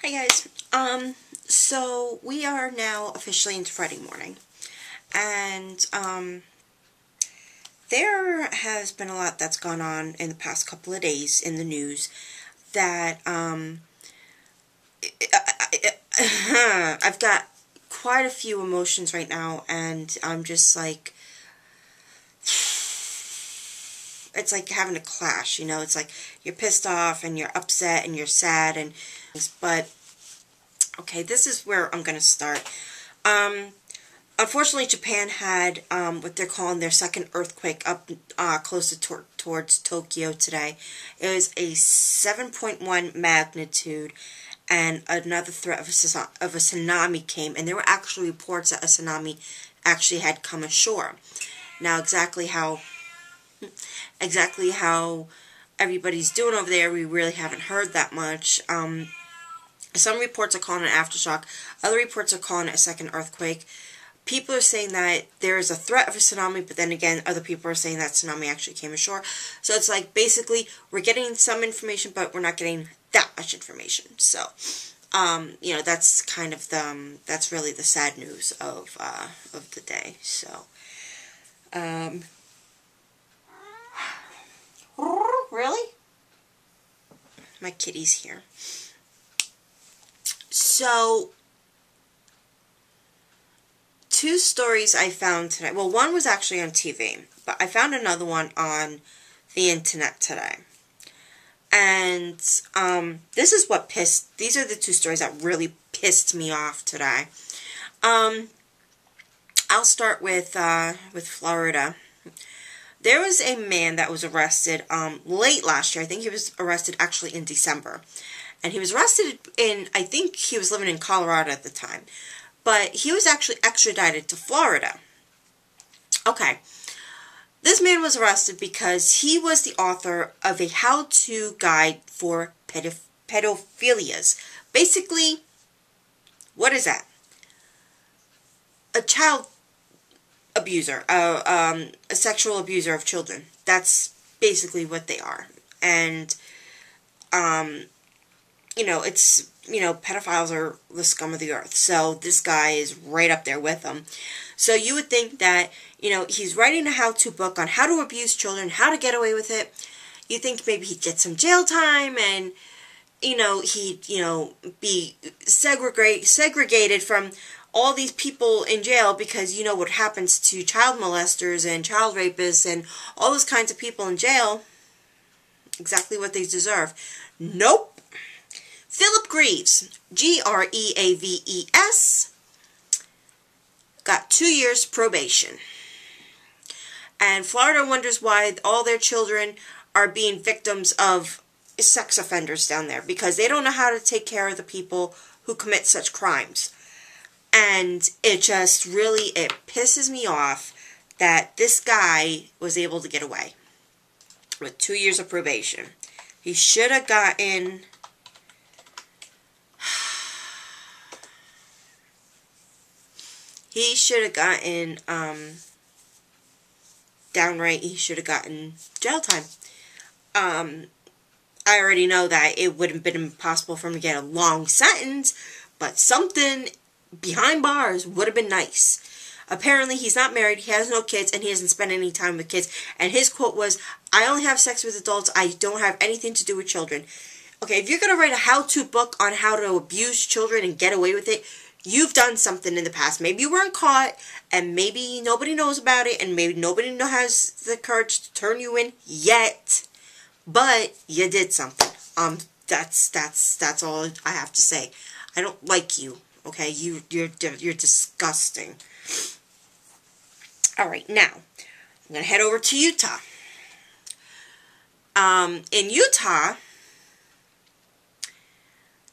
Hi guys. So we are now officially into Friday morning, and there has been a lot that's gone on in the past couple of days in the news that I've got quite a few emotions right now, and I'm just like, it's like having a clash, you know. It's like you're pissed off and you're upset and you're sad, and but okay, this is where I'm gonna start. Unfortunately, Japan had what they're calling their second earthquake up closer towards Tokyo today. It was a 7.1 magnitude, and another threat of a tsunami came, and there were actually reports that a tsunami actually had come ashore. Now, exactly how everybody's doing over there, we really haven't heard that much. Some reports are calling it an aftershock. Other reports are calling it a second earthquake. People are saying that there is a threat of a tsunami, but then again, other people are saying that tsunami actually came ashore. So it's like, basically, we're getting some information, but we're not getting that much information. So, you know, that's kind of that's really the sad news of the day. So, really? My kitty's here. So, two stories I found today. Well, one was actually on TV, but I found another one on the internet today. And this is what these are the two stories that really pissed me off today. I'll start with Florida. There was a man that was arrested late last year. I think he was arrested actually in December. And he was arrested I think he was living in Colorado at the time. But he was actually extradited to Florida. Okay. This man was arrested because he was the author of a how-to guide for pedophilias. Basically, what is that? A child abuser, a sexual abuser of children. That's basically what they are. And, you know, it's, you know, pedophiles are the scum of the earth. So this guy is right up there with them. So you would think that, you know, he's writing a how-to book on how to abuse children, how to get away with it. You think maybe he'd get some jail time and, you know, he'd, you know, be segregated from all these people in jail, because you know what happens to child molesters and child rapists and all those kinds of people in jail. Exactly what they deserve. Nope. Philip Greaves, Greaves, got 2 years probation. And Florida wonders why all their children are being victims of sex offenders down there, because they don't know how to take care of the people who commit such crimes. And it just really, it pisses me off that this guy was able to get away with 2 years of probation. He should have gotten... He should have gotten, downright, he should have gotten jail time. I already know that it would have been impossible for him to get a long sentence, but something behind bars would have been nice. Apparently, he's not married, he has no kids, and he hasn't spent any time with kids. And his quote was, "I only have sex with adults, I don't have anything to do with children." Okay, if you're going to write a how-to book on how to abuse children and get away with it, you've done something in the past. Maybe you weren't caught, and maybe nobody knows about it, and maybe nobody has the courage to turn you in yet. But you did something. That's all I have to say. I don't like you. Okay, you're disgusting. All right, now I'm gonna head over to Utah. In Utah,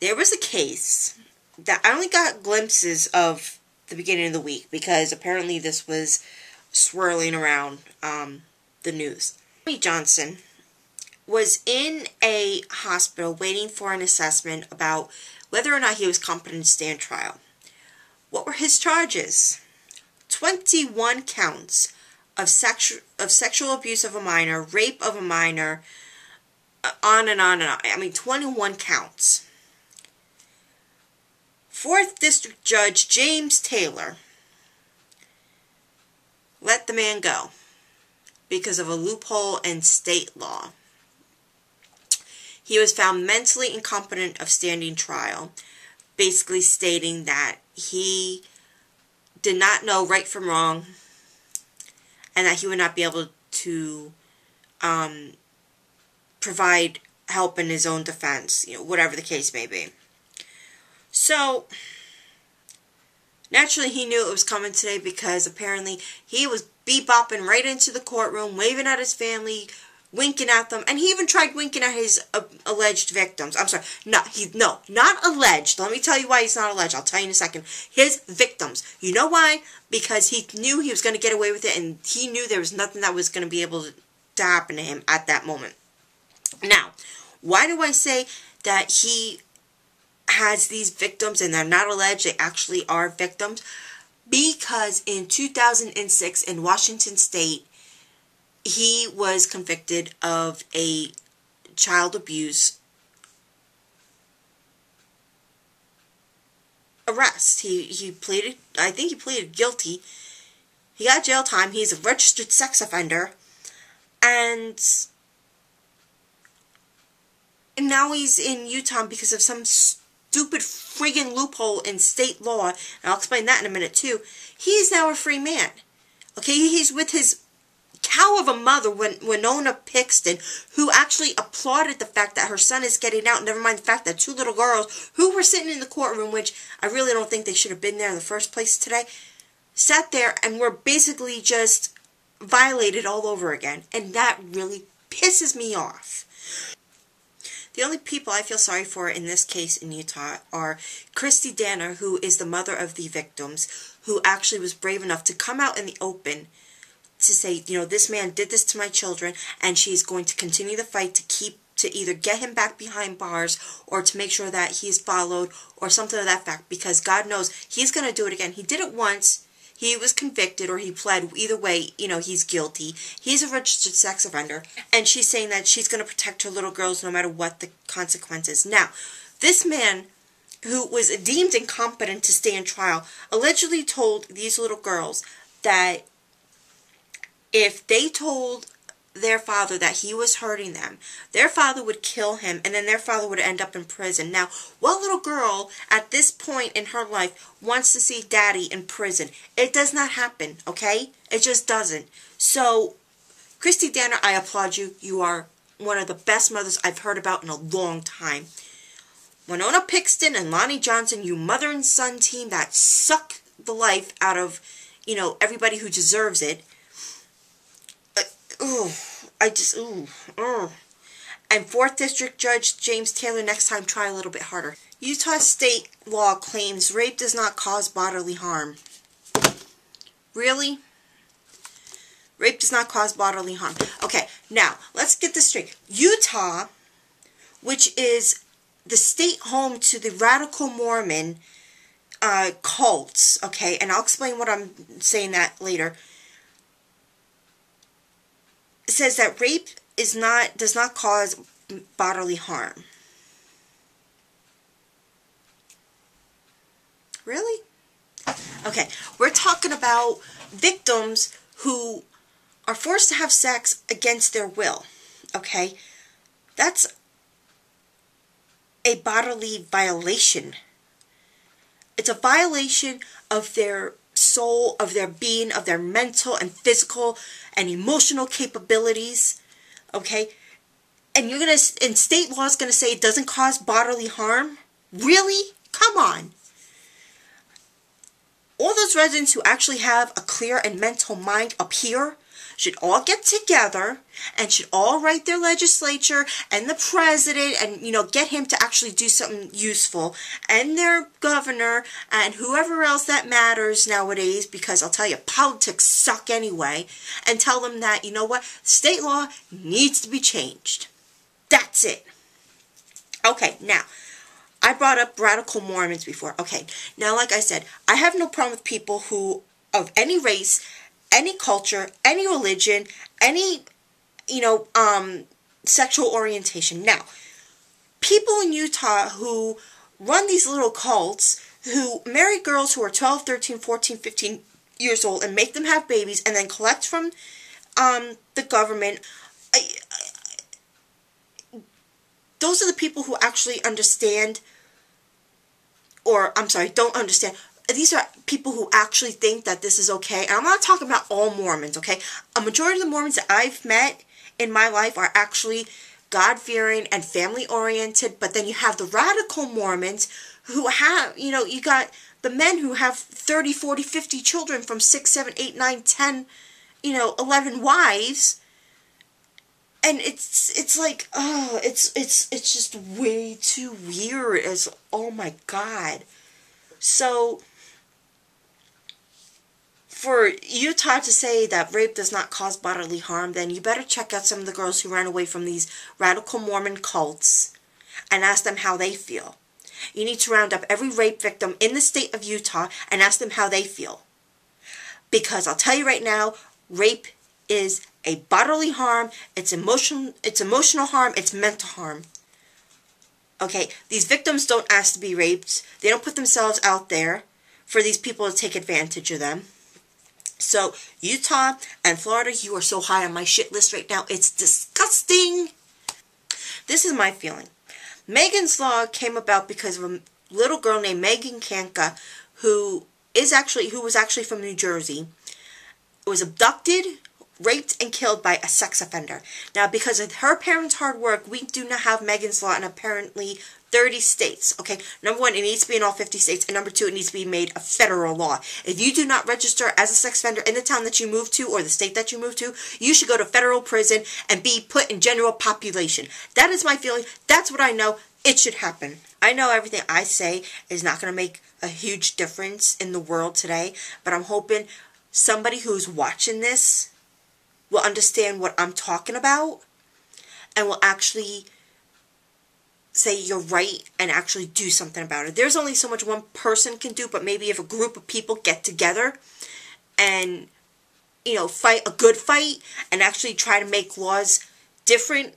there was a case that I only got glimpses of the beginning of the week, because apparently this was swirling around the news. Tommy Johnson was in a hospital waiting for an assessment about whether or not he was competent to stand trial. What were his charges? 21 counts of sexual abuse of a minor, rape of a minor, on and on and on. I mean, 21 counts. 4th District Judge James Taylor let the man go because of a loophole in state law. He was found mentally incompetent of standing trial, basically stating that he did not know right from wrong and that he would not be able to provide help in his own defense, whatever the case may be. So, naturally he knew it was coming today because apparently he was bebopping right into the courtroom, waving at his family, winking at them, and he even tried winking at his alleged victims. I'm sorry, not alleged. Let me tell you why he's not alleged. I'll tell you in a second. His victims. You know why? Because he knew he was going to get away with it, and he knew there was nothing that was going to be able to happen to him at that moment. Now, why do I say that he has these victims and they're not alleged, they actually are victims? Because in 2006 in Washington State, he was convicted of a child abuse arrest. He pleaded, I think he pleaded guilty. He got jail time. He's a registered sex offender. And now he's in Utah because of some stupid friggin' loophole in state law. And I'll explain that in a minute too. He's now a free man. Okay, he's with his cow of a mother, Winona Pixton, who actually applauded the fact that her son is getting out, never mind the fact that 2 little girls who were sitting in the courtroom, which I really don't think they should have been there in the first place today, sat there and were basically just violated all over again. And that really pisses me off. The only people I feel sorry for in this case in Utah are Christy Danner, who is the mother of the victims, who actually was brave enough to come out in the open to say, this man did this to my children, and she's going to continue the fight to either get him back behind bars or to make sure that he's followed or something of that fact, because God knows he's going to do it again. He did it once. He was convicted or he pled. Either way, he's guilty. He's a registered sex offender, and she's saying that she's going to protect her little girls no matter what the consequences. Now, this man, who was deemed incompetent to stand trial, allegedly told these little girls that if they told their father that he was hurting them, their father would kill him, and then their father would end up in prison. Now, what little girl at this point in her life wants to see daddy in prison? It does not happen, okay? It just doesn't. So, Christy Danner, I applaud you. You are one of the best mothers I've heard about in a long time. Winona Pixton and Lonnie Johnson, you mother and son team that suck the life out of, everybody who deserves it. And 4th District Judge James Taylor, next time try a little bit harder. Utah state law claims rape does not cause bodily harm. Really? Rape does not cause bodily harm. Okay, now, let's get this straight. Utah, which is the state home to the radical Mormon cults, okay, and I'll explain what I'm saying that later, says that rape does not cause bodily harm. Really? Okay, we're talking about victims who are forced to have sex against their will. Okay? That's a bodily violation. It's a violation of their soul, of their being, of their mental and physical and emotional capabilities, okay? And and state law is gonna say it doesn't cause bodily harm? Really? Come on. All those residents who actually have a clear and mental mind up here should all get together and should all write their legislature and the president and, get him to actually do something useful, and their governor and whoever else that matters nowadays, because I'll tell you, politics suck anyway, and tell them that, you know what, state law needs to be changed. That's it. Okay, now, I brought up radical Mormons before. Okay, now like I said, I have no problem with people who, of any race, any culture, any religion, any, sexual orientation. Now, people in Utah who run these little cults who marry girls who are 12, 13, 14, 15 years old and make them have babies and then collect from the government. Those are the people who actually understand, or I'm sorry, don't understand. These are people who actually think that this is okay. And I'm not talking about all Mormons, okay? A majority of the Mormons that I've met in my life are actually God-fearing and family-oriented. But then you have the radical Mormons who have, you got the men who have 30, 40, 50 children from 6, 7, 8, 9, 10, 11 wives. And it's like, oh, it's just way too weird. Oh my God. So, for Utah to say that rape does not cause bodily harm, then you better check out some of the girls who ran away from these radical Mormon cults and ask them how they feel. You need to round up every rape victim in the state of Utah and ask them how they feel. Because I'll tell you right now, rape is a bodily harm, it's emotional harm, it's mental harm. Okay, these victims don't ask to be raped. They don't put themselves out there for these people to take advantage of them. So, Utah and Florida, you are so high on my shit list right now. It's disgusting. This is my feeling. Megan's Law came about because of a little girl named Megan Kanka, who was actually from New Jersey, was abducted, raped, and killed by a sex offender. Now, because of her parents' hard work, we do not have Megan's Law in apparently 30 states, okay? Number one, it needs to be in all 50 states, and number two, it needs to be made a federal law. If you do not register as a sex offender in the town that you move to or the state that you move to, you should go to federal prison and be put in general population. That is my feeling. That's what I know. It should happen. I know everything I say is not going to make a huge difference in the world today, but I'm hoping somebody who's watching this will understand what I'm talking about and will actually say you're right and actually do something about it. There's only so much one person can do, but maybe if a group of people get together and, fight a good fight and actually try to make laws different,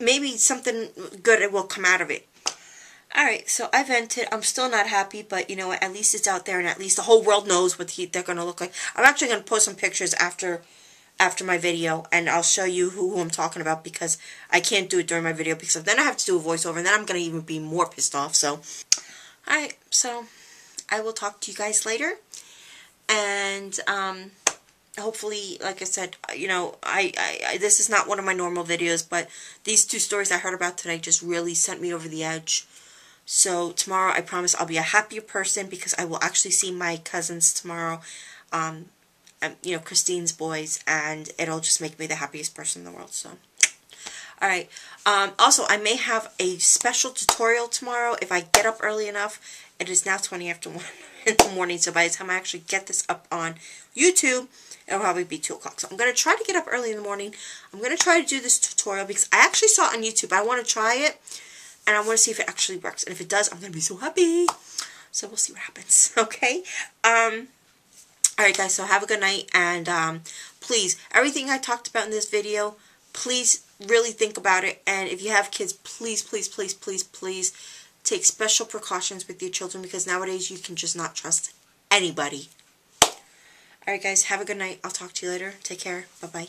maybe something good will come out of it. Alright, so I vented. I'm still not happy, but you know what? At least it's out there and at least the whole world knows what they're going to look like. I'm actually going to post some pictures after my video, and I'll show you who I'm talking about because I can't do it during my video because then I have to do a voiceover and then I'm going to even be more pissed off. So, alright, so I will talk to you guys later. And, hopefully, like I said, this is not one of my normal videos, but these two stories I heard about today just really sent me over the edge. So tomorrow, I promise I'll be a happier person because I will actually see my cousins tomorrow, Christine's boys, and it'll just make me the happiest person in the world. So, alright. Also, I may have a special tutorial tomorrow if I get up early enough. It is now 20 after 1 in the morning, so by the time I actually get this up on YouTube, it'll probably be 2 o'clock. So I'm going to try to get up early in the morning. I'm going to try to do this tutorial because I actually saw it on YouTube. I want to try it, and I want to see if it actually works. And if it does, I'm going to be so happy. So we'll see what happens, okay? Alright guys, so have a good night, and please, everything I talked about in this video, please really think about it, and if you have kids, please, please, please, please, please take special precautions with your children because nowadays you can just not trust anybody. Alright guys, have a good night. I'll talk to you later. Take care. Bye-bye.